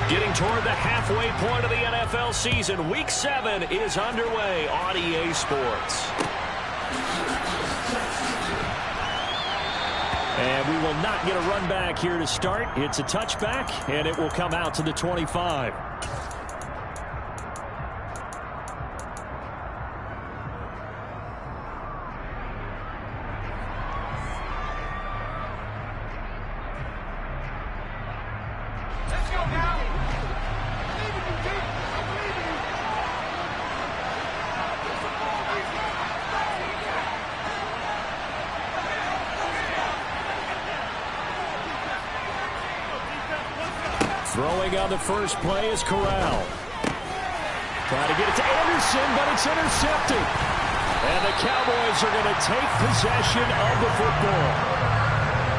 Getting toward the halfway point of the NFL season. Week 7 is underway on EA Sports. And we will not get a run back here to start. It's a touchback, and it will come out to the 25. Throwing on the first play is Corral. Trying to get it to Anderson, but it's intercepted. And the Cowboys are going to take possession of the football.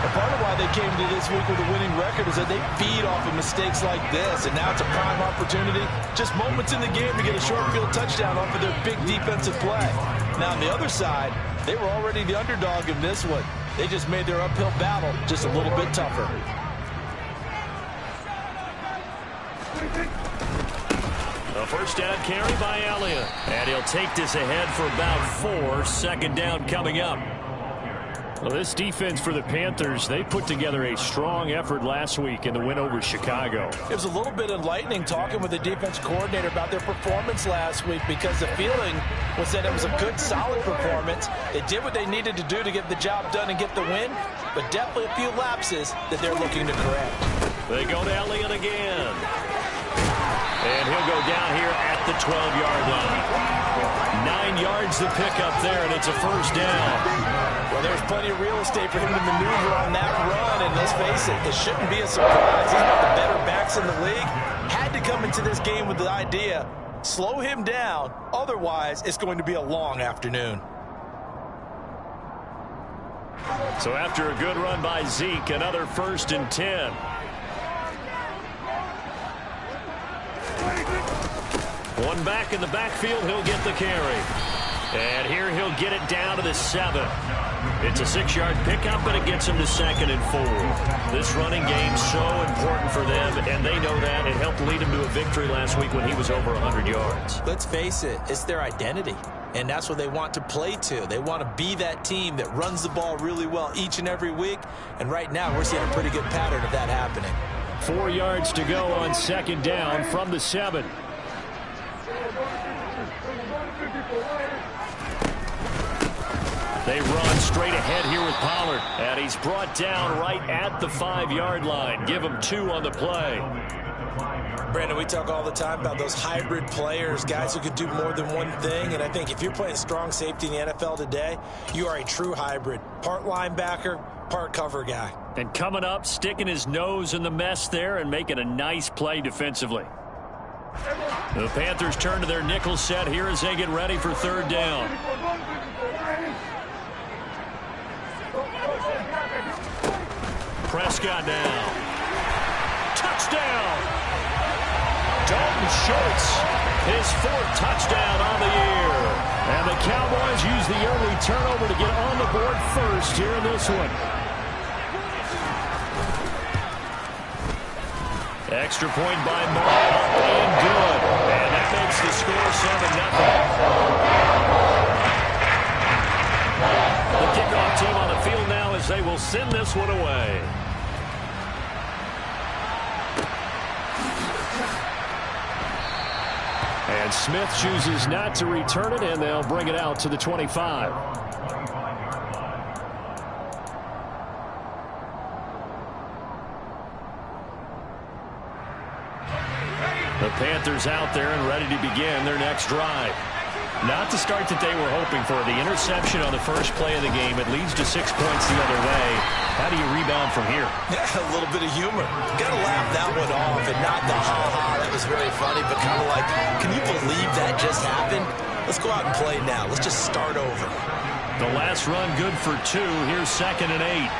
A part of why they came to this week with a winning record is that they feed off of mistakes like this, and now it's a prime opportunity. Just moments in the game to get a short field touchdown off of their big defensive play. Now, on the other side, they were already the underdog in this one. They just made their uphill battle just a little bit tougher. A first down carry by Elliott. And he'll take this ahead for about 4. Second down coming up. Well, this defense for the Panthers, they put together a strong effort last week in the win over Chicago. It was a little bit enlightening talking with the defense coordinator about their performance last week, because the feeling was that it was a good, solid performance. They did what they needed to do to get the job done and get the win, but definitely a few lapses that they're looking to correct. They go to Elliott again. And he'll go down here at the 12-yard line. 9 yards to pick up there, and it's a first down. Well, there's plenty of real estate for him to maneuver on that run, and let's face it, it shouldn't be a surprise. He's one of the better backs in the league. Had to come into this game with the idea, slow him down, otherwise it's going to be a long afternoon. So after a good run by Zeke, another 1st and 10. One back in the backfield, he'll get the carry. And here he'll get it down to the 7. It's a 6-yard pickup, and it gets him to 2nd and 4. This running game so important for them, and they know that. It helped lead him to a victory last week when he was over 100 yards. Let's face it, it's their identity, and that's what they want to play to. They want to be that team that runs the ball really well each and every week, and right now we're seeing a pretty good pattern of that happening. 4 yards to go on 2nd down from the 7. They run straight ahead here with Pollard. And he's brought down right at the 5-yard line. Give him 2 on the play. Brandon, we talk all the time about those hybrid players, guys who can do more than one thing. And I think if you're playing strong safety in the NFL today, you are a true hybrid. Part linebacker, part cover guy. And coming up, sticking his nose in the mess there and making a nice play defensively. The Panthers turn to their nickel set here as they get ready for 3rd down. Prescott down. Touchdown! Dalton Schultz, his 4th touchdown on the year. And the Cowboys use the early turnover to get on the board first here in this one. Extra point by Moore, and good. And that makes the score 7-0. The kickoff team on the field now as they will send this one away. And Smith chooses not to return it, and they'll bring it out to the 25. The Panthers out there and ready to begin their next drive. Not the start that they were hoping for. The interception on the first play of the game. It leads to 6 points the other way. How do you rebound from here? Yeah, a little bit of humor. Got to laugh that one off, and not the ha-ha. That was very funny, but kind of like, can you believe that just happened? Let's go out and play now. Let's just start over. The last run good for 2. Here's 2nd and 8.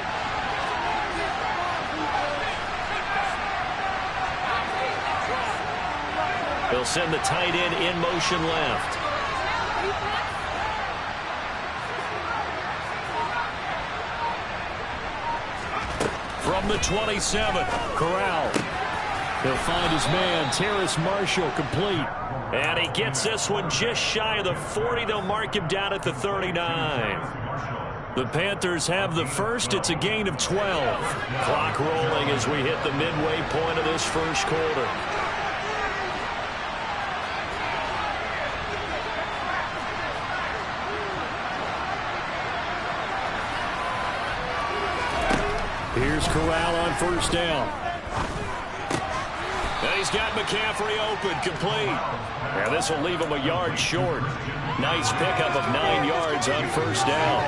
They'll send the tight end in motion left. From the 27, Corral. He'll find his man, Terrace Marshall, complete. And he gets this one just shy of the 40. They'll mark him down at the 39. The Panthers have the first. It's a gain of 12. Clock rolling as we hit the midway point of this first quarter. Here's Corral on first down. And he's got McCaffrey open, complete. Now this will leave him a yard short. Nice pickup of 9 yards on first down.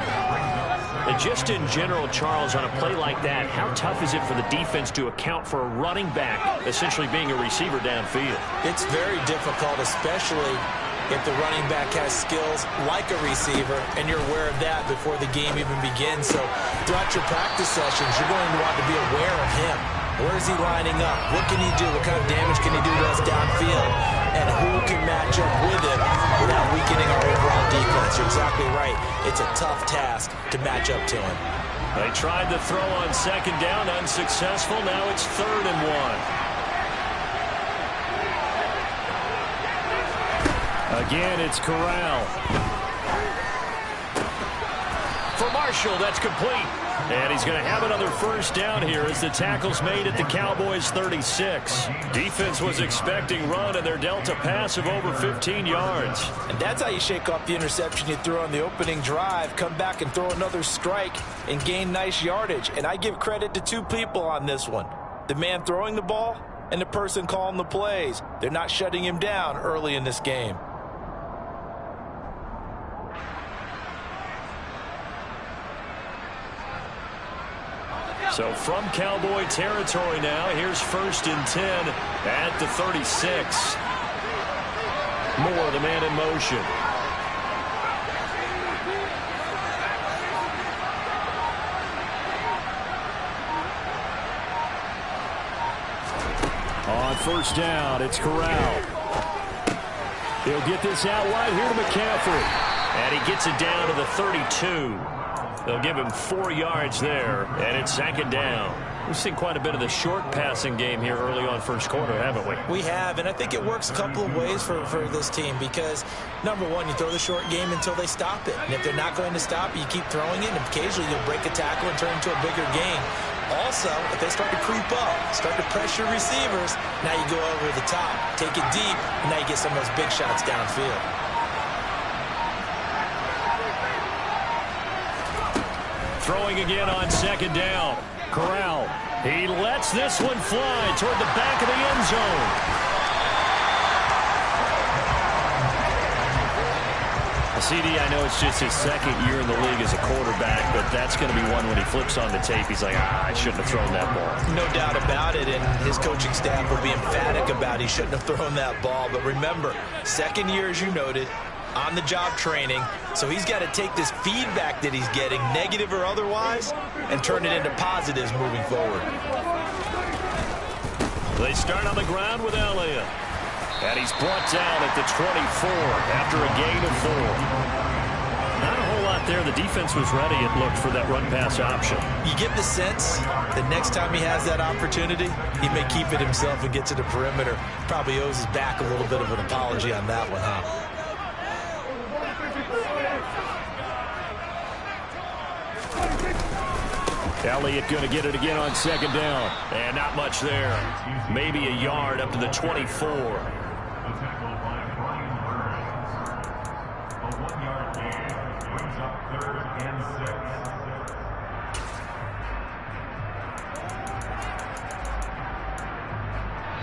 And just in general, Charles, on a play like that, how tough is it for the defense to account for a running back essentially being a receiver downfield? It's very difficult, especially if the running back has skills like a receiver, and you're aware of that before the game even begins. So throughout your practice sessions, you're going to want to be aware of him. Where is he lining up? What can he do? What kind of damage can he do to us downfield? And who can match up with him without weakening our overall defense? You're exactly right. It's a tough task to match up to him. They tried to throw on second down, unsuccessful. Now it's 3rd and 1. Again, it's Corral. For Marshall, that's complete. And he's going to have another first down here as the tackle's made at the Cowboys' 36. Defense was expecting run, and they're dealt a pass of over 15 yards. And that's how you shake off the interception you threw on the opening drive. Come back and throw another strike and gain nice yardage. And I give credit to 2 people on this one. The man throwing the ball and the person calling the plays. They're not shutting him down early in this game. So from Cowboy territory now, here's 1st and 10 at the 36. Moore, the man in motion. On first down, it's Corral. He'll get this out wide here to McCaffrey. And he gets it down to the 32. They'll give him 4 yards there, and it's 2nd down. We've seen quite a bit of the short passing game here early on first quarter, haven't we? We have, and I think it works a couple of ways for this team because, number one, you throw the short game until they stop it. And if they're not going to stop it, you keep throwing it, and occasionally you'll break a tackle and turn it into a bigger game. Also, if they start to creep up, start to pressure receivers, now you go over the top, take it deep, and now you get some of those big shots downfield. Throwing again on 2nd down. Corral. He lets this one fly toward the back of the end zone. CD, I know it's just his 2nd year in the league as a quarterback, but that's going to be one when he flips on the tape. He's like, I shouldn't have thrown that ball. No doubt about it, and his coaching staff will be emphatic about he shouldn't have thrown that ball. But remember, 2nd year, as you noted, on-the-job training, so he's got to take this feedback that he's getting, negative or otherwise, and turn it into positives moving forward. They start on the ground with Elliott. And he's brought down at the 24 after a gain of 4. Not a whole lot there. The defense was ready, it looked, for that run-pass option. You get the sense that next time he has that opportunity, he may keep it himself and get to the perimeter. Probably owes his back a little bit of an apology on that one, huh? Elliott going to get it again on 2nd down. And not much there. Maybe a yard up to the 24.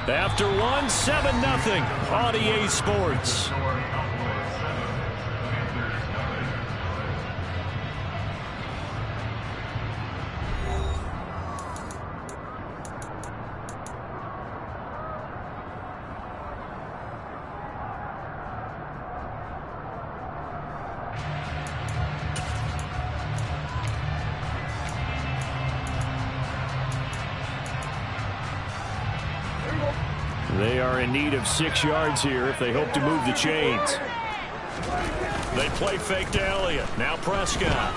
After 1, 7-0 on EA Sports. They are in need of 6 yards here if they hope to move the chains. They play fake to Elliott. Now Prescott.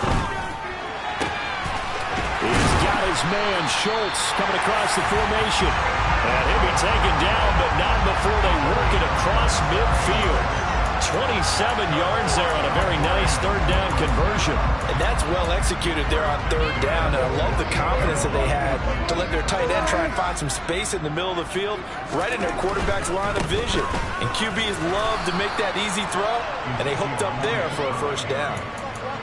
He's got his man, Schultz, coming across the formation. And he'll be taken down, but not before they work it across midfield. 27 yards there on a very nice third down conversion. And that's well executed there on third down. And I love the confidence that they had to let their tight end try and find some space in the middle of the field, right in their quarterback's line of vision. And QBs love to make that easy throw, and they hooked up there for a first down.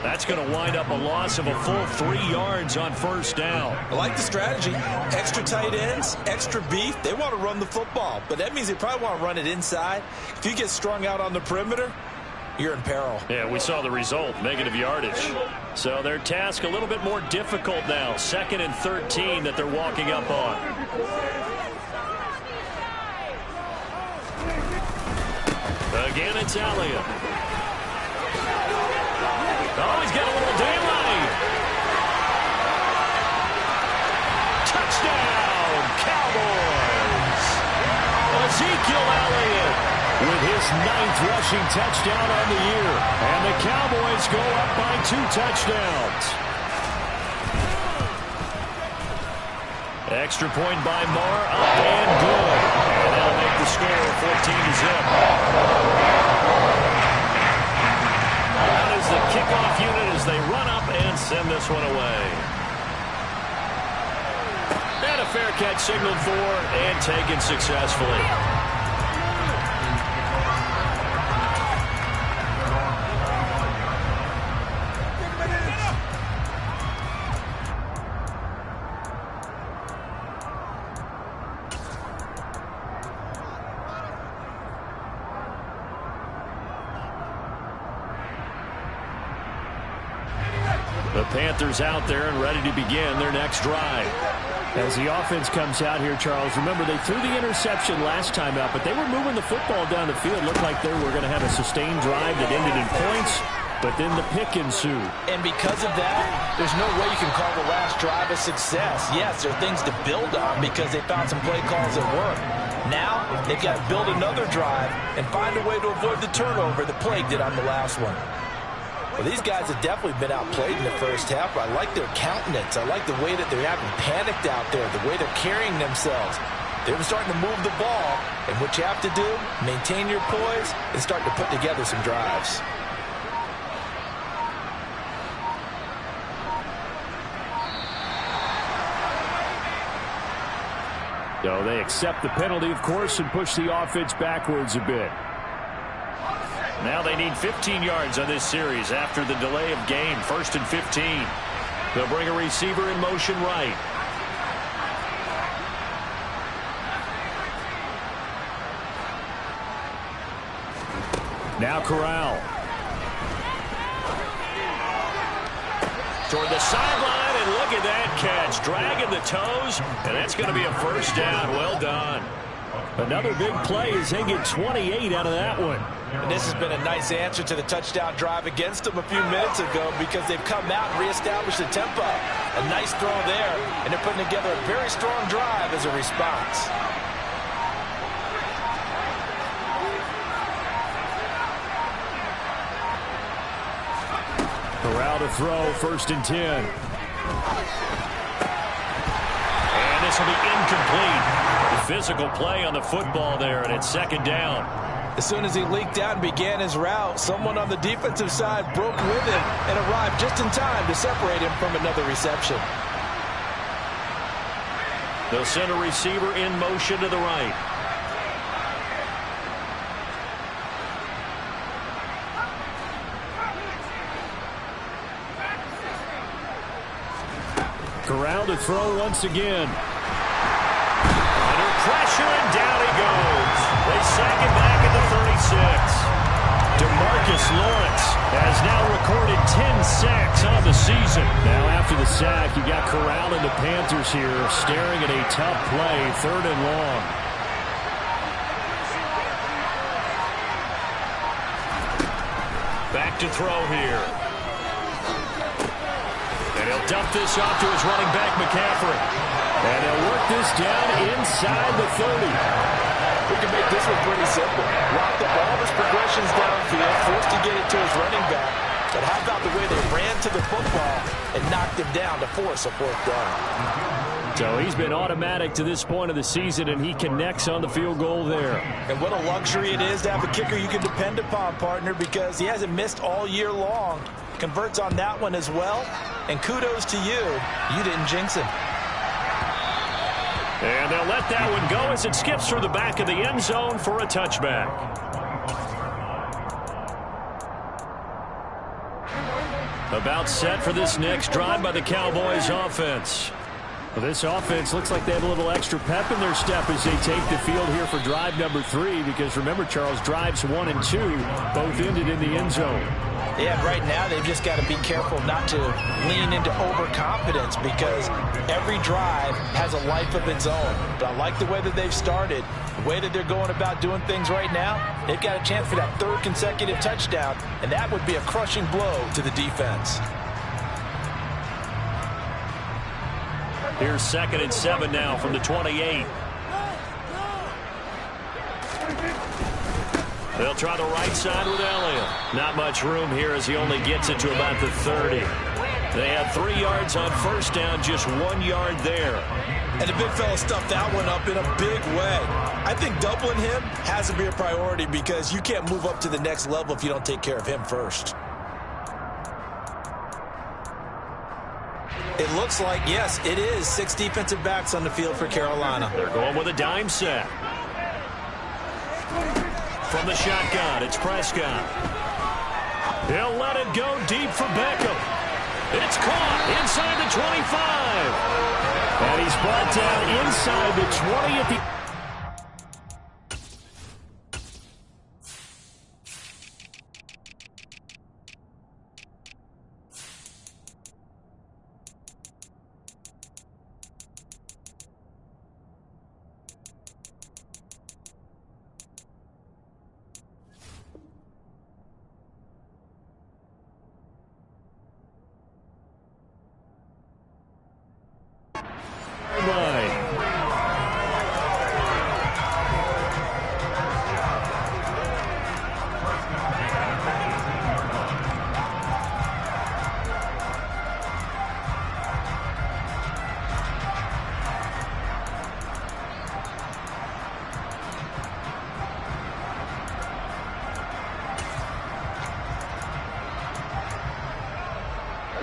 That's going to wind up a loss of a full 3 yards on first down. I like the strategy. Extra tight ends, extra beef. They want to run the football, but that means they probably want to run it inside. If you get strung out on the perimeter, you're in peril. Yeah, we saw the result, negative yardage. So their task a little bit more difficult now. 2nd and 13 that they're walking up on. Again, it's Elliott. Oh, he's got a little daylight. Touchdown, Cowboys. Ezekiel Elliott with his 9th rushing touchdown on the year. And the Cowboys go up by 2 touchdowns. Extra point by Moore, up and good. And that'll make the score 14-0. That is the kickoff unit as they run up and send this one away. And a fair catch signaled for and taken successfully. The Panthers out there and ready to begin their next drive. As the offense comes out here, Charles, remember they threw the interception last time out, but they were moving the football down the field. Looked like they were going to have a sustained drive that ended in points, but then the pick ensued. And because of that, there's no way you can call the last drive a success. Yes, there are things to build on because they found some play calls that work. Now, they've got to build another drive and find a way to avoid the turnover that plagued it on the last one. Well, these guys have definitely been outplayed in the first half, but I like their countenance. I like the way that they haven't panicked out there, the way they're carrying themselves. They're starting to move the ball, and what you have to do, maintain your poise and start to put together some drives. So they accept the penalty, of course, and push the offense backwards a bit. Now they need 15 yards on this series after the delay of game. 1st and 15. They'll bring a receiver in motion right. Now Corral. Toward the sideline, and look at that catch. Dragging the toes, and that's going to be a first down. Well done. Another big play as they get 28 out of that one. And this has been a nice answer to the touchdown drive against them a few minutes ago because they've come out and reestablished the tempo. A nice throw there, and they're putting together a very strong drive as a response. Corral to throw, 1st and 10. And this will be incomplete. Physical play on the football there, and it's 2nd down. As soon as he leaked out and began his route, someone on the defensive side broke with him and arrived just in time to separate him from another reception. They'll send a receiver in motion to the right. Corral to throw once again. Under pressure, and down he goes. They sack it back at the 36. DeMarcus Lawrence has now recorded 10 sacks on the season. Now after the sack, you got Corral and the Panthers here staring at a tough play, 3rd and long. Back to throw here. And he'll dump this off to his running back, McCaffrey. And they'll work this down inside the 30. We can make this one pretty simple. Lock up all his progressions downfield, forced to get it to his running back. But how about the way they ran to the football and knocked him down to force a fourth down? So he's been automatic to this point of the season, and he connects on the field goal there. And what a luxury it is to have a kicker you can depend upon, partner, because he hasn't missed all year long. Converts on that one as well. And kudos to you. You didn't jinx him. And they'll let that one go as it skips through the back of the end zone for a touchback. About set for this next drive by the Cowboys offense. Well, this offense looks like they have a little extra pep in their step as they take the field here for drive number 3, because remember, Charles, drives 1 and 2 both ended in the end zone. Yeah, right now they've just got to be careful not to lean into overconfidence, because every drive has a life of its own. But I like the way that they've started, the way that they're going about doing things right now. They've got a chance for that 3rd consecutive touchdown, and that would be a crushing blow to the defense. Here's 2nd and 7 now from the 28. They'll try the right side with Elliott. Not much room here as he only gets it to about the 30. They had 3 yards on first down, just 1 yard there. And the big fella stuffed that one up in a big way. I think doubling him has to be a priority, because you can't move up to the next level if you don't take care of him first. It looks like, yes, it is 6 defensive backs on the field for Carolina. They're going with a dime set. From the shotgun, it's Prescott. He'll let it go deep for Beckham. It's caught inside the 25. And he's brought down inside the 20 at the...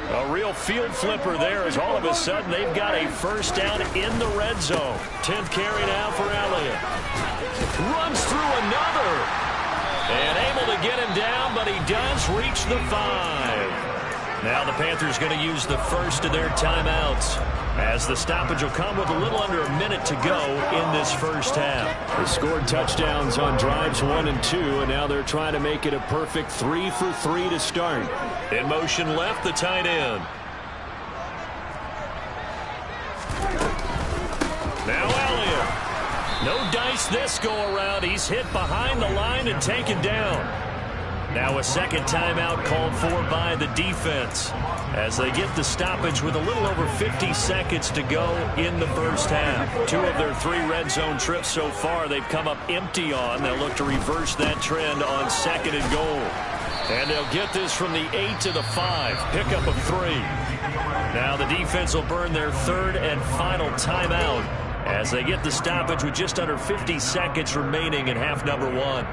A real field flipper there, as all of a sudden they've got a first down in the red zone. 10th carry now for Elliott. Runs through another. And able to get him down, but he does reach the 5. Now the Panthers going to use the first of their timeouts, as the stoppage will come with a little under a minute to go in this first half. They scored touchdowns on drives 1 and 2, and now they're trying to make it a perfect 3 for 3 to start. In motion left, the tight end. Now Elliott. No dice this go-around. He's hit behind the line and taken down. Now a second timeout called for by the defense, as they get the stoppage with a little over 50 seconds to go in the first half. 2 of their 3 red zone trips so far they've come up empty on. They'll look to reverse that trend on 2nd and goal. And they'll get this from the 8 to the 5. Pickup of 3. Now the defense will burn their 3rd and final timeout as they get the stoppage with just under 50 seconds remaining in half number 1.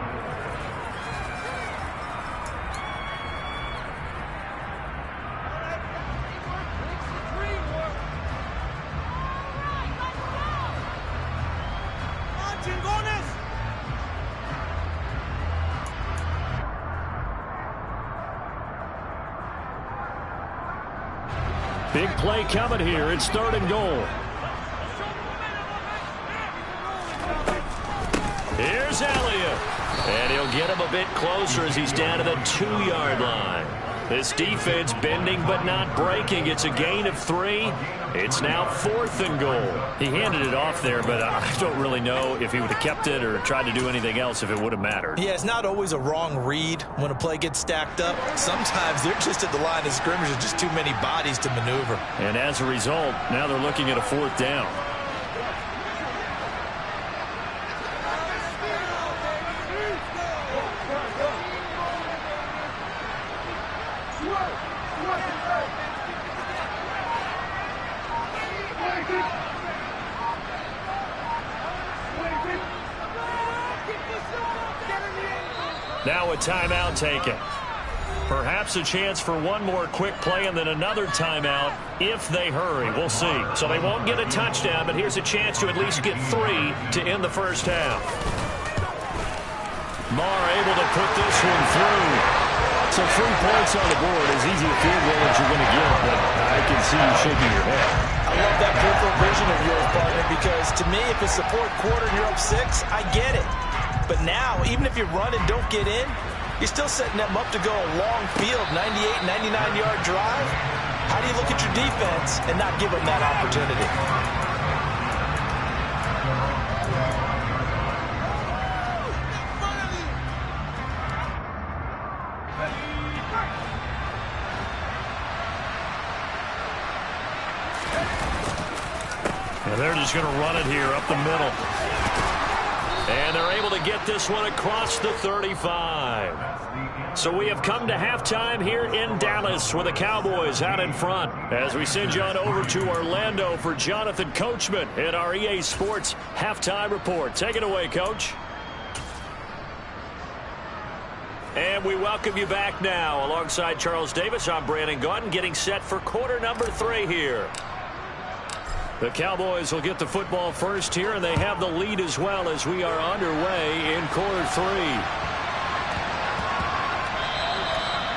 Big play coming here. It's 3rd and goal. Here's Elliott. And he'll get him a bit closer as he's down to the 2-yard line. This defense bending but not breaking. It's a gain of 3. It's now 4th and goal. He handed it off there, but I don't really know if he would have kept it or tried to do anything else if it would have mattered. Yeah, it's not always a wrong read when a play gets stacked up. Sometimes they're just at the line of scrimmage with just too many bodies to maneuver. And as a result, now they're looking at a 4th down. Now a timeout taken. Perhaps a chance for one more quick play and then another timeout if they hurry. We'll see. So they won't get a touchdown, but here's a chance to at least get 3 to end the first half. Marr able to put this one through. So 3 points on the board, as easy a field goal as you're going to get, but I can see you shaking your head. I love that peripheral vision of yours, partner, because to me, if it's the fourth quarter and you're up 6, I get it. But now, even if you run and don't get in, you're still setting them up to go a long field, 98, 99-yard drive. How do you look at your defense and not give them that opportunity? And they're just going to run it here up the middle. And they're able to get this one across the 35. So we have come to halftime here in Dallas with the Cowboys out in front. As we send you on over to Orlando for Jonathan Coachman in our EA Sports Halftime Report. Take it away, Coach. And we welcome you back now. Alongside Charles Davis, I'm Brandon Gaudin, getting set for quarter number 3 here. The Cowboys will get the football first here, and they have the lead as well as we are underway in quarter 3.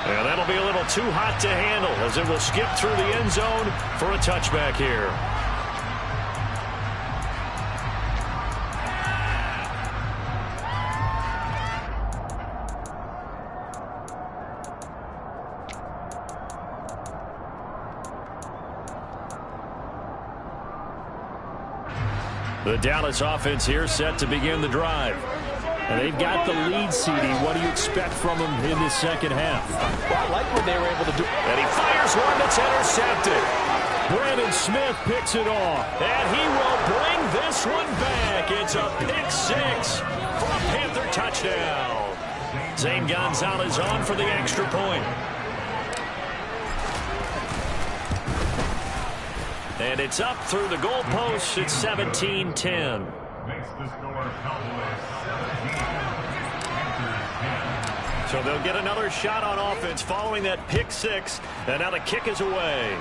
And that'll be a little too hot to handle as it will skip through the end zone for a touchback here. The Dallas offense here set to begin the drive. And they've got the lead, CD. What do you expect from them in this second half? Well, I like what they were able to do. And he fires one that's intercepted. Brandon Smith picks it off. And he will bring this one back. It's a pick 6 for a Panther touchdown. Zane Gonzalez on for the extra point. And it's up through the goalposts. It's 17-10. So they'll get another shot on offense following that pick 6. And now the kick is away.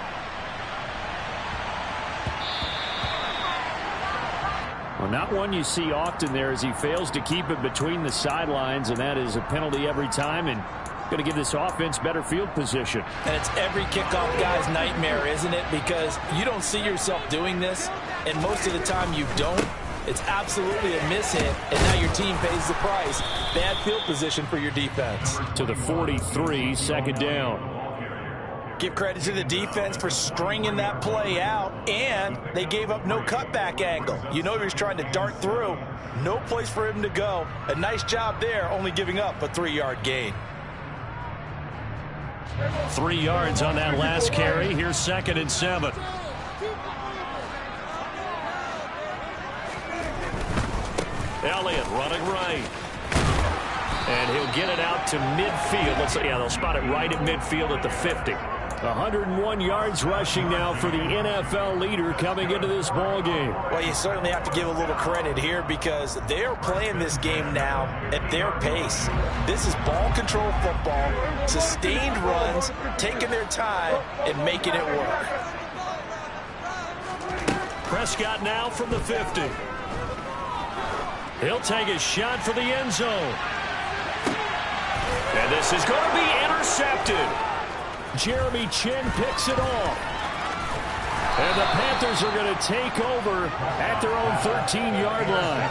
Well, not one you see often there as he fails to keep it between the sidelines, and that is a penalty every time, and going to give this offense better field position. And it's every kickoff guy's nightmare, isn't it? Because you don't see yourself doing this, and most of the time you don't. It's absolutely a mishit, and now your team pays the price. Bad field position for your defense. To the 43, second down. Give credit to the defense for stringing that play out, and they gave up no cutback angle. You know he was trying to dart through. No place for him to go. A nice job there, only giving up a 3-yard gain. 3 yards on that last carry. Here's 2nd and 7. Elliott running right. And he'll get it out to midfield. Let's say, yeah, they'll spot it right at midfield at the 50. 101 yards rushing now for the NFL leader coming into this ball game. Well, you certainly have to give a little credit here because they're playing this game now at their pace. This is ball control football, sustained runs, taking their time and making it work. Prescott now from the 50. He'll take a shot for the end zone. And this is going to be intercepted. Jeremy Chinn picks it off. And the Panthers are going to take over at their own 13-yard line.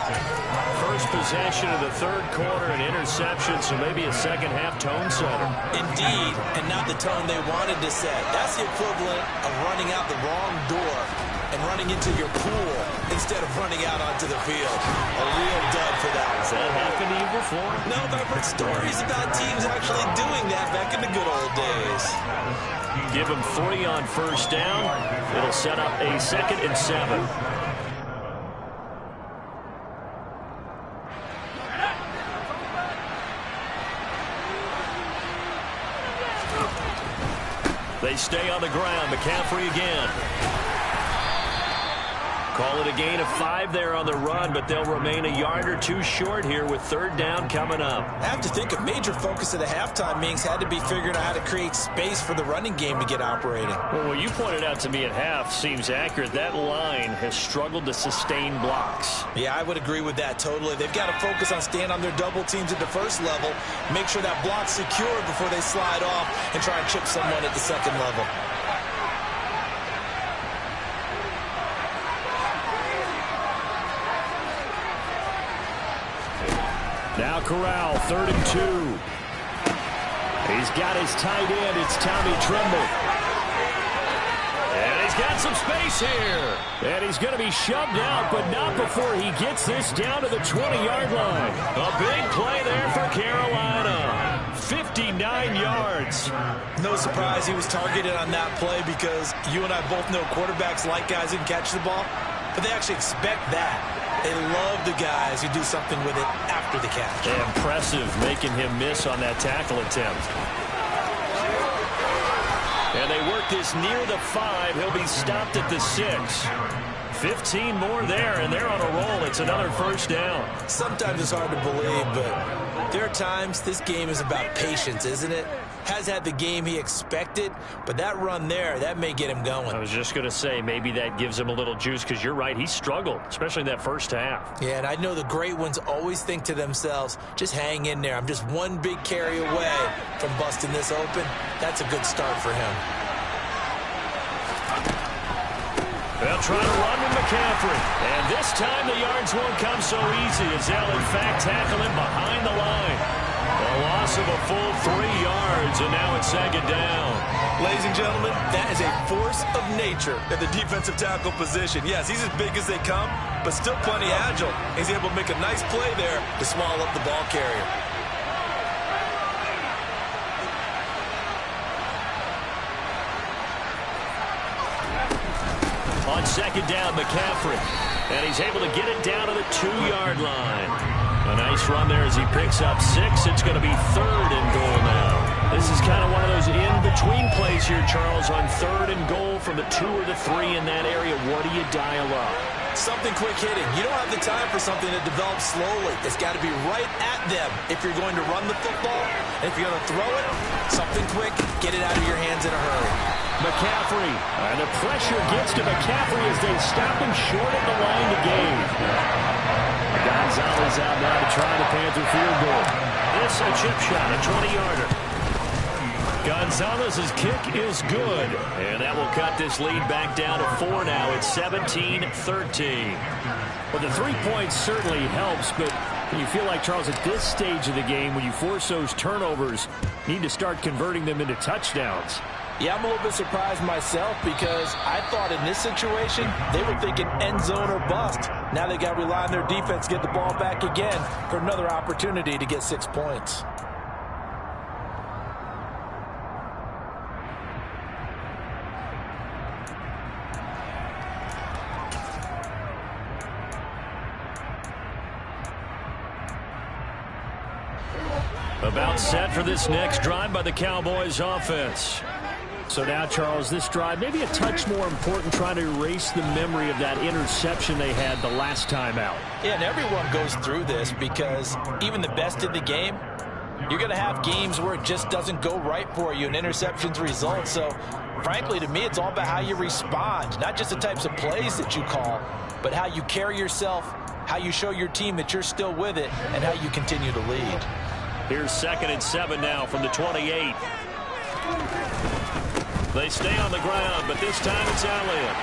First possession of the third quarter, an interception, so maybe a second-half tone setter. Indeed, and not the tone they wanted to set. That's the equivalent of running out the wrong door and running into your pool instead of running out onto the field. A real dud for that one. Has that happened to you before? No, but I've heard stories about teams actually doing that back in the good old days. Give them 3 on first down. It'll set up a 2nd and 7. They stay on the ground. McCaffrey again. Call it a gain of 5 there on the run, but they'll remain a yard or two short here with third down coming up. I have to think a major focus of the halftime meetings had to be figuring out how to create space for the running game to get operating. Well, what you pointed out to me at half seems accurate. That line has struggled to sustain blocks. Yeah, I would agree with that totally. They've got to focus on staying on their double teams at the first level, make sure that block's secure before they slide off and try and chip someone at the second level. Now Corral, 3rd and 2. He's got his tight end. It's Tommy Tremble. And he's got some space here. And he's going to be shoved out, but not before he gets this down to the 20-yard line. A big play there for Carolina. 59 yards. No surprise he was targeted on that play because you and I both know quarterbacks like guys who can catch the ball, but they actually expect that. They love the guys who do something with it after the catch. Impressive making him miss on that tackle attempt. And they work this near the 5. He'll be stopped at the 6. 15 more there, and they're on a roll. It's another first down. Sometimes it's hard to believe, but there are times this game is about patience, isn't it? Has had the game he expected, but that run there, that may get him going. I was just going to say, maybe that gives him a little juice, because you're right, he struggled, especially in that first half. Yeah, and I know the great ones always think to themselves, just hang in there. I'm just one big carry away from busting this open. That's a good start for him. They'll try to run with McCaffrey. And this time the yards won't come so easy as they'll, in fact, tackle him behind the line. A loss of a full 3 yards, and now it's second down. Ladies and gentlemen, that is a force of nature at the defensive tackle position. Yes, he's as big as they come, but still plenty agile. He's able to make a nice play there to swallow up the ball carrier. On second down, McCaffrey. And he's able to get it down to the 2-yard line. A nice run there as he picks up 6. It's going to be 3rd and goal now. This is kind of one of those in-between plays here, Charles, on 3rd and goal from the 2 or the 3 in that area. What do you dial up? Something quick hitting. You don't have the time for something that develops slowly. It's got to be right at them if you're going to run the football. And if you're going to throw it, something quick, get it out of your hands in a hurry. McCaffrey. And the pressure gets to McCaffrey as they stop him short of the line to gain. Gonzalez out now to try the Panther field goal. This a chip shot, a 20-yarder. Gonzalez's kick is good. And that will cut this lead back down to 4 now. It's 17-13. Well, the 3 points certainly helps, but you feel like, Charles, at this stage of the game, when you force those turnovers, you need to start converting them into touchdowns. Yeah, I'm a little bit surprised myself because I thought in this situation they were thinking end zone or bust. Now they got to rely on their defense to get the ball back again for another opportunity to get 6 points. About set for this next drive by the Cowboys offense. So now, Charles, this drive maybe a touch more important, trying to erase the memory of that interception they had the last time out. Yeah, and everyone goes through this because even the best in the game, you're going to have games where it just doesn't go right for you and interceptions result. So, frankly, to me, it's all about how you respond, not just the types of plays that you call, but how you carry yourself, how you show your team that you're still with it, and how you continue to lead. Here's 2nd and 7 now from the 28. They stay on the ground, but this time it's Elliott.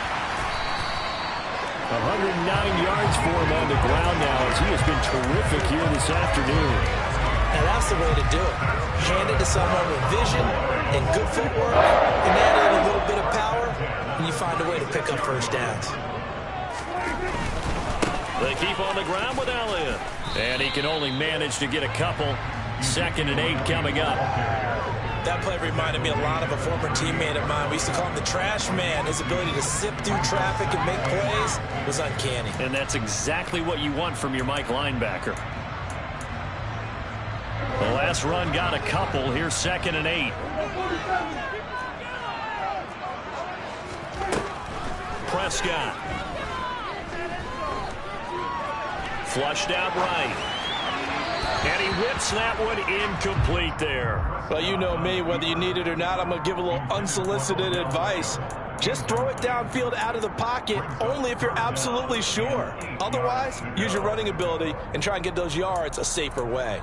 109 yards for him on the ground now as he has been terrific here this afternoon. Now that's the way to do it. Hand it to someone with vision and good footwork, and add in a little bit of power, and you find a way to pick up first downs. They keep on the ground with Elliott. And he can only manage to get a couple. 2nd and 8 coming up. That play reminded me a lot of a former teammate of mine. We used to call him the trash man. His ability to sift through traffic and make plays was uncanny. And that's exactly what you want from your Mike linebacker. The last run got a couple. Here's 2nd and 8. Prescott. Flushed out right. And he whips that one incomplete there. Well, you know me, whether you need it or not, I'm going to give a little unsolicited advice. Just throw it downfield out of the pocket, only if you're absolutely sure. Otherwise, use your running ability and try and get those yards a safer way.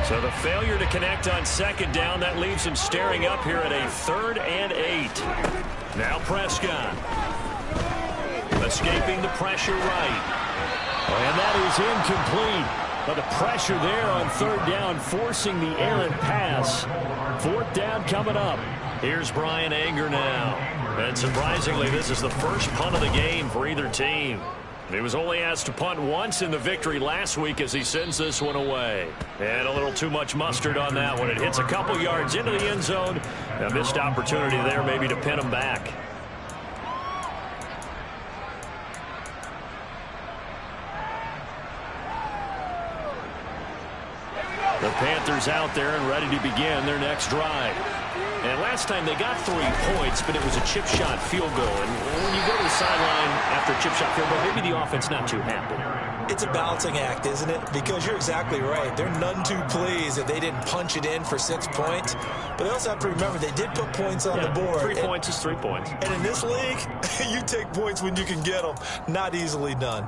So the failure to connect on second down, that leaves him staring up here at a 3rd and 8. Now Prescott. Escaping the pressure right. And that is incomplete. But the pressure there on 3rd down, forcing the errant pass. 4th down coming up. Here's Bryan Anger now. And surprisingly, this is the first punt of the game for either team. He was only asked to punt once in the victory last week as he sends this one away. And a little too much mustard on that one. It hits a couple yards into the end zone. A missed opportunity there maybe to pin him back. The Panthers out there and ready to begin their next drive. And last time they got 3 points, but it was a chip shot field goal. And when you go to the sideline after a chip shot field goal, maybe the offense not too happy. It's a balancing act, isn't it? Because you're exactly right. They're none too pleased that they didn't punch it in for 6 points. But they also have to remember they did put points on the board. 3 points is 3 points. And in this league, you take points when you can get them. Not easily done.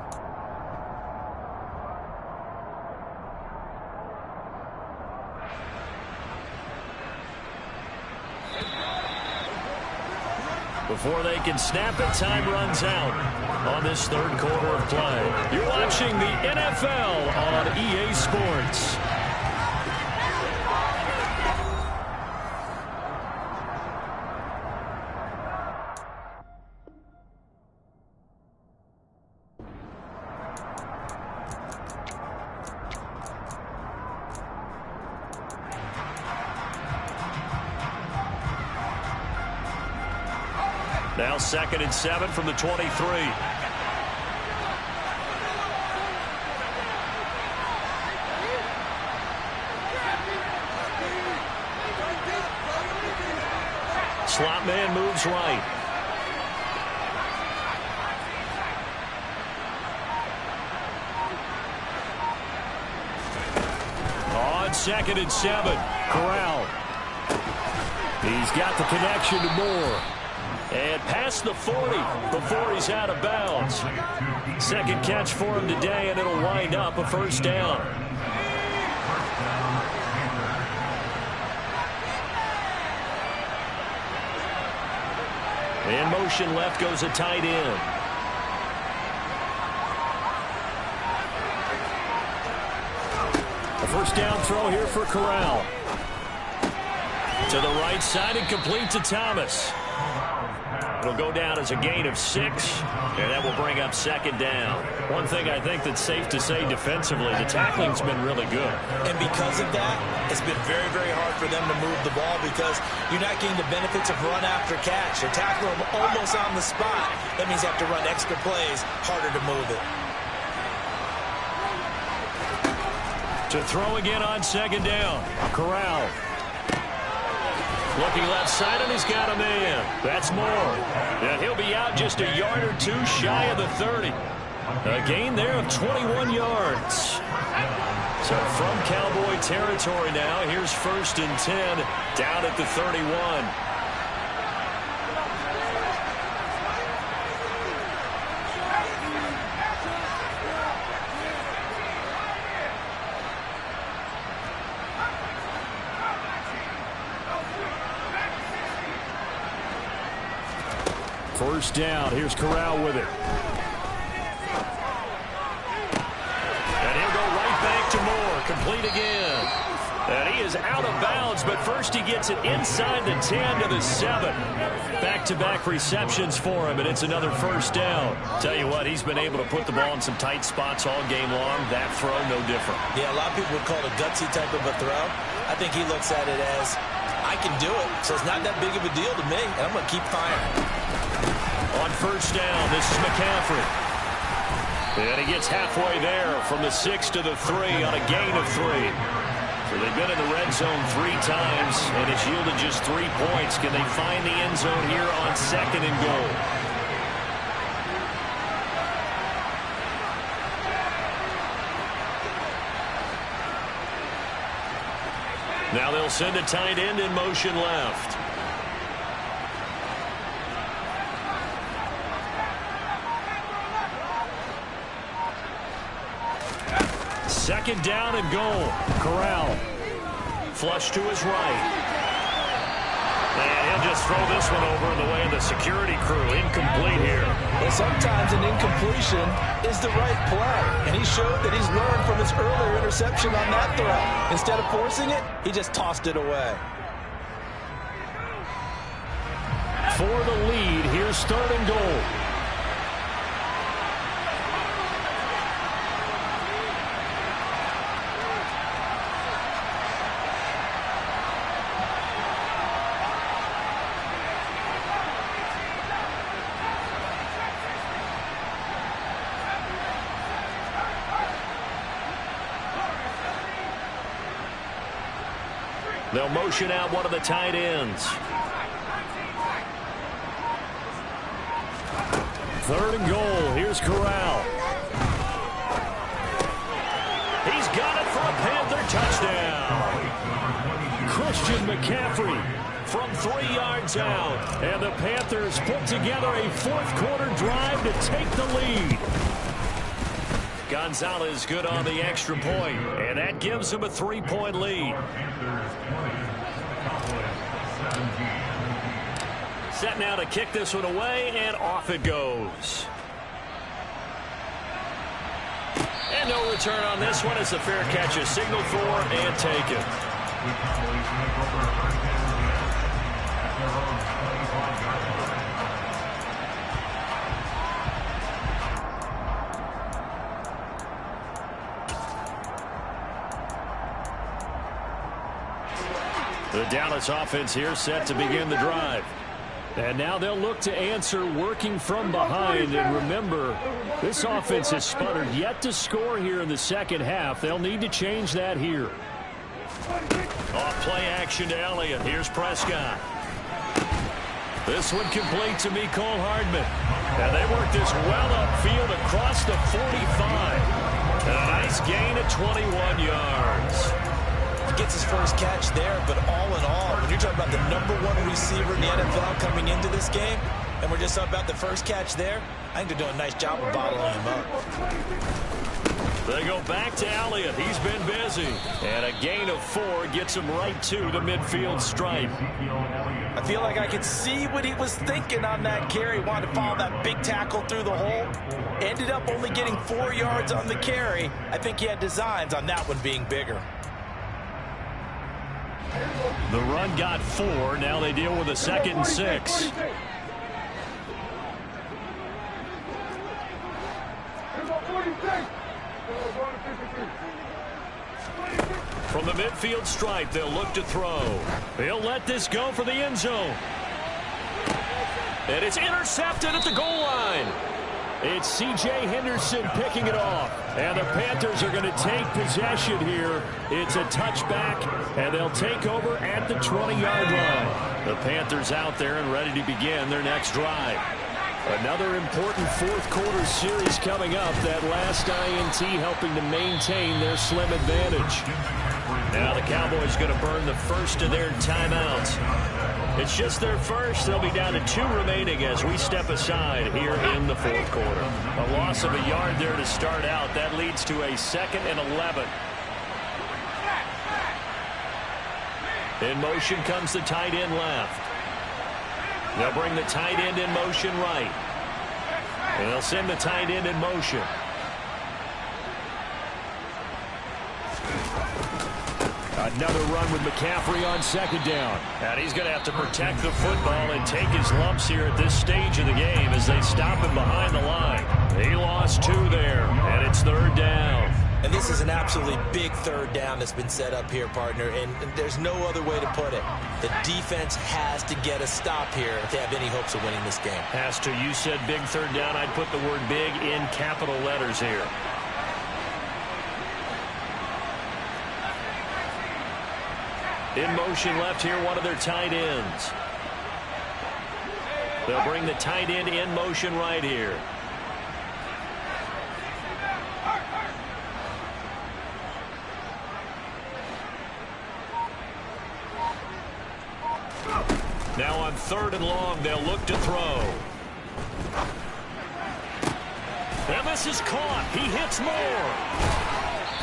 Before they can snap it, time runs out on this 3rd quarter of play. You're watching the NFL on EA Sports. Now 2nd and 7 from the 23. Slot man moves right. On 2nd and 7, Corral. He's got the connection to Moore. And past the 40 before he's out of bounds. 2nd catch for him today, and it'll wind up a 1st down. In motion left goes a tight end. A 1st down throw here for Corral. To the right side and complete to Thomas. It'll go down as a gain of 6, and that will bring up 2nd down. One thing I think that's safe to say defensively, the tackling's been really good. And because of that, it's been very, very hard for them to move the ball because you're not getting the benefits of run after catch. They tackle them almost on the spot. That means you have to run extra plays, harder to move it. To throw again on 2nd down, Corral. Looking left side, and he's got a man. That's Moore. And he'll be out just a yard or 2 shy of the 30. A gain there of 21 yards. So from Cowboy territory now, here's 1st and 10 down at the 31. First down. Here's Corral with it. And he'll go right back to Moore. Complete again. And he is out of bounds, but first he gets it inside the 10 to the 7. Back-to-back receptions for him, and it's another 1st down. Tell you what, he's been able to put the ball in some tight spots all game long. That throw, no different. Yeah, a lot of people would call it a gutsy type of a throw. I think he looks at it as I can do it, so it's not that big of a deal to me, and I'm going to keep firing. On first down, this is McCaffrey. And he gets halfway there from the 6 to the 3 on a gain of 3. So they've been in the red zone 3 times, and it's yielded just 3 points. Can they find the end zone here on second and goal? Now they'll send a tight end in motion left. Second down and goal. Corral. Flush to his right. And he'll just throw this one over in the way of the security crew. Incomplete here. Well, sometimes an incompletion is the right play. And he showed that he's learned from his earlier interception on that throw. Instead of forcing it, he just tossed it away. For the lead, here's third and goal. They'll motion out one of the tight ends. Third and goal. Here's Corral. He's got it for a Panther touchdown. Christian McCaffrey From 3 yards out. And the Panthers put together a fourth-quarter drive to take the lead. Gonzalez good on the extra point, and that gives him a 3-point lead. Set now to kick this one away, and off it goes. And no return on this one as the fair catch is signaled for and taken. The Dallas offense here set to begin the drive. And now they'll look to answer working from behind. And remember, this offense has sputtered yet to score here in the second half. They'll need to change that here. Off play action to Elliott. Here's Prescott. This one complete to Mecole Hardman. And they work this well upfield across the 45. And a nice gain of 21 yards. Gets his first catch there, but all in all, when you're talking about the #1 receiver in the NFL coming into this game, and we're just talking about the first catch there, I think they're doing a nice job of bottling him up. They go back to Elliott. He's been busy. And a gain of 4 gets him right to the midfield stripe. I feel like I could see what he was thinking on that carry. Wanted to follow that big tackle through the hole. Ended up only getting 4 yards on the carry. I think he had designs on that one being bigger. The run got 4. Now they deal with a 2nd and 6. From the midfield stripe, they'll look to throw. They'll let this go for the end zone. And it's intercepted at the goal line. It's C.J. Henderson picking it off. And the Panthers are going to take possession here. It's a touchback, and they'll take over at the 20-yard line. The Panthers out there and ready to begin their next drive. Another important fourth-quarter series coming up. That last INT helping to maintain their slim advantage. Now the Cowboys going to burn the first of their timeouts. It's just their first. They'll be down to 2 remaining as we step aside here in the fourth quarter. A loss of a yard there to start out. That leads to a 2nd and 11. In motion comes the tight end left. They'll bring the tight end in motion right. And they'll send the tight end in motion. Another run with McCaffrey on 2nd down. And he's going to have to protect the football and take his lumps here at this stage of the game as they stop him behind the line. He lost 2 there, and it's 3rd down. And this is an absolutely big third down that's been set up here, partner, and there's no other way to put it. The defense has to get a stop here if they have any hopes of winning this game. Has to. You said big third down. I'd put the word big in capital letters here. In motion left here, one of their tight ends. They'll bring the tight end in motion right here. Now on 3rd and long, they'll look to throw. And this is caught. He hits more.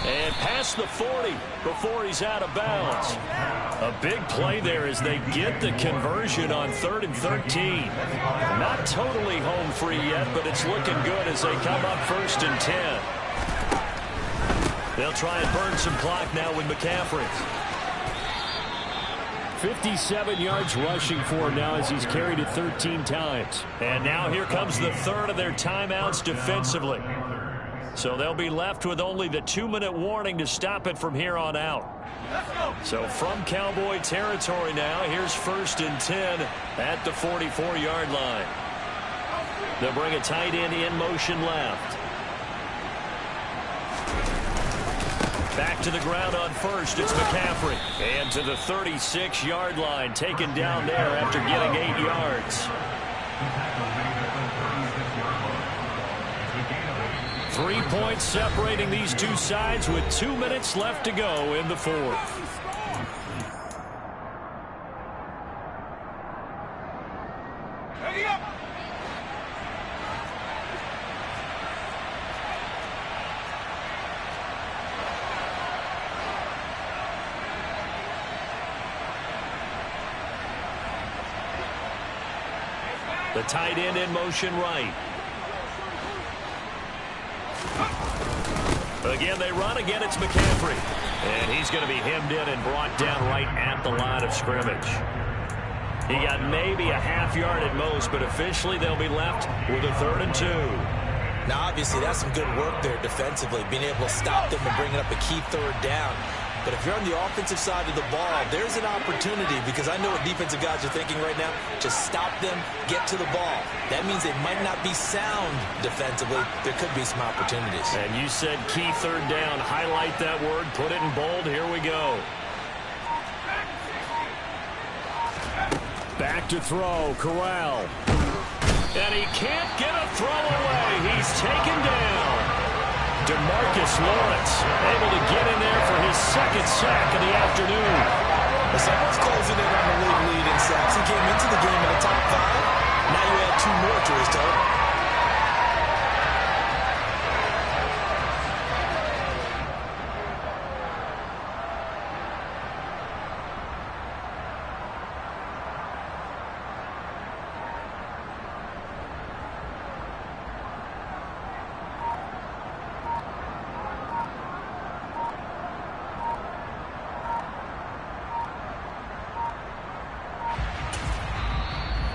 And past the 40 before he's out of bounds. A big play there as they get the conversion on 3rd and 13. Not totally home free yet, but it's looking good as they come up 1st and 10. They'll try and burn some clock now with McCaffrey. 57 yards rushing for him now as he's carried it 13 times. And now here comes the 3rd of their timeouts defensively. So they'll be left with only the 2-minute warning to stop it from here on out. So from Cowboy territory now, here's 1st and 10 at the 44-yard line. They'll bring a tight end in motion left. Back to the ground on 1st, it's McCaffrey. And to the 36-yard line, taken down there after getting 8 yards. 3 points separating these two sides with 2 minutes left to go in the 4th. The tight end in motion right. Again, they run. Again, it's McCaffrey. And he's going to be hemmed in and brought down right at the line of scrimmage. He got maybe a half yard at most, but officially they'll be left with a 3rd and 2. Now, obviously, that's some good work there defensively, being able to stop them and bringing up a key 3rd down. But if you're on the offensive side of the ball, there's an opportunity, because I know what defensive guys are thinking right now. Just stop them, get to the ball. That means they might not be sound defensively. There could be some opportunities. And you said key 3rd down. Highlight that word. Put it in bold. Here we go. Back to throw. Corral. And he can't get a throw away. He's taken down. DeMarcus Lawrence able to get in there for his 2nd sack of the afternoon. Someone's closing in on the league in sacks. He came into the game in the top 5. Now you add 2 more to his total.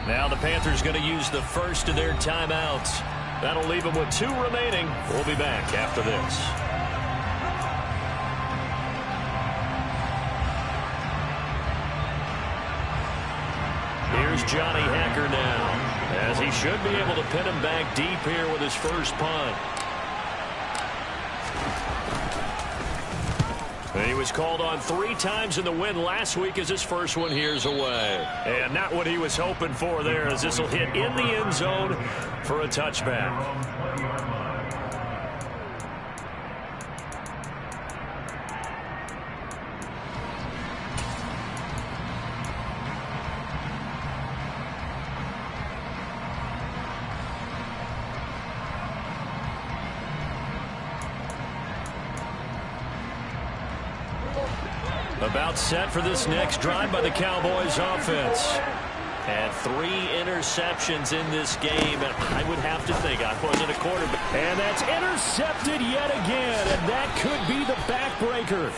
Now the Panthers going to use the 1st of their timeouts. That'll leave them with 2 remaining. We'll be back after this. Here's Johnny Hekker now, as he should be able to pin him back deep here with his first punt. He was called on 3 times in the win last week as his first one here's away. And not what he was hoping for there, as this will hit in the end zone for a touchback. About set for this next drive by the Cowboys offense. And 3 interceptions in this game, and I would have to think I wasn't a quarterback. And that's intercepted yet again, and that could be the backbreaker.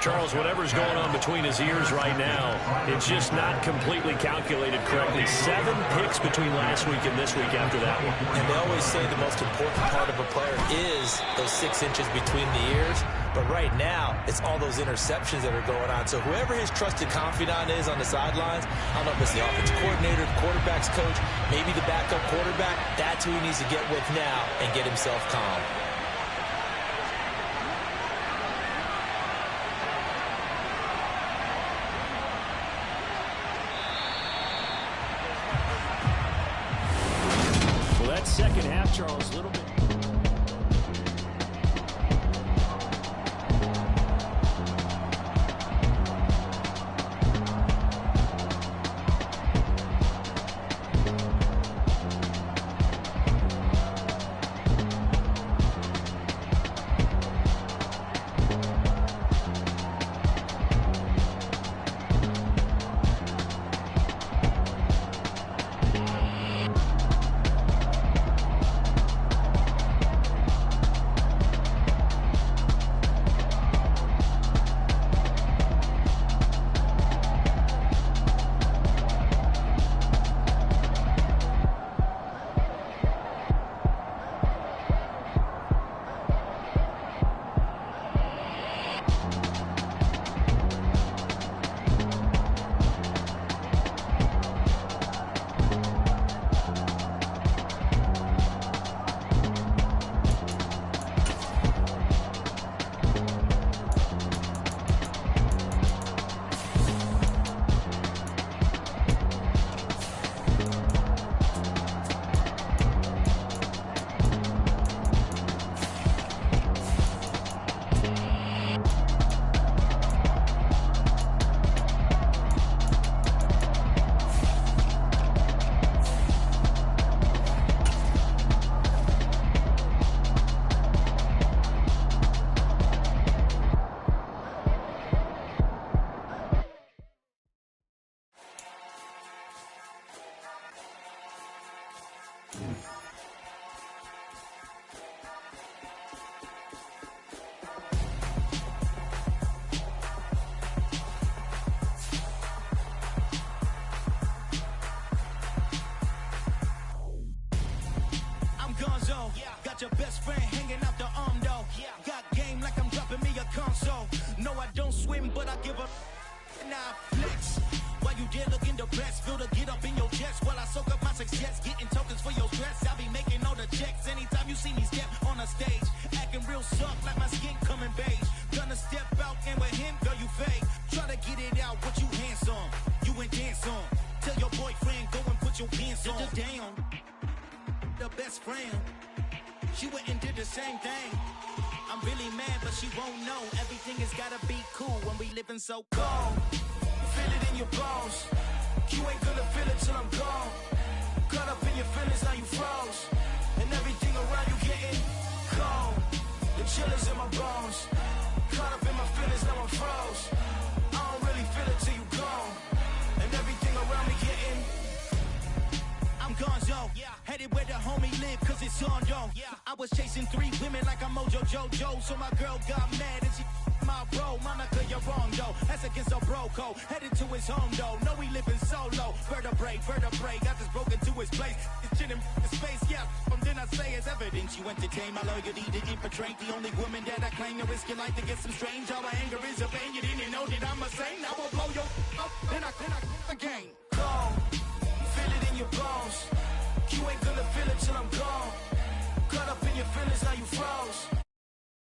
Charles, whatever's going on between his ears right now, it's just not completely calculated correctly. 7 picks between last week and this week after that one. And they always say the most important part of a player is those 6 inches between the ears. But right now, it's all those interceptions that are going on. So whoever his trusted confidant is on the sidelines, I don't know if it's the offensive coordinator, the quarterback's coach, maybe the backup quarterback, that's who he needs to get with now and get himself calm. Second half, Charles, a little bit. Got your best friend hanging out the arm though. Got game like I'm dropping me a console. No, I don't swim, but I give a now flex. While you there looking depressed, feel the get up in your chest while I soak up my success, getting tokens for your stress. I'll be making all the checks anytime you see me step on a stage, acting real soft like my skin coming beige. Gonna step out and with him, girl, you fake. Try to get it out, what you handsome, you ain't dance on. Tell your boyfriend go and put your pants on. Down, the best friend. She went and did the same thing. I'm really mad, but she won't know. Everything has gotta be cool when we living so cold. Feel it in your bones. You ain't gonna feel it till I'm gone. Caught up in your feelings, now you froze. And everything around you getting cold. The chill is in my bones. Caught up in my feelings, now I'm froze. I don't really feel it till you gone. And everything around me getting I'm gonzo, headed where the homie live, cause it's on though. I was chasing 3 women like I'm Mojo Jojo, so my girl got mad and she my bro. Monica, you're wrong though, that's against a bro code. Headed to his home though, no we living solo. Vertebrae, got this broken to his place. It's chin in space, then I say it's evidence. You entertain my loyalty to infiltrate the only woman that I claim to risk your life to get some strange. All my anger is a pain, you didn't know that I'm a saint. I will blow your up, then I again. Cold. Feel it in your bones. You ain't gonna feel it till I'm gone. Caught up in your feelings, now you froze.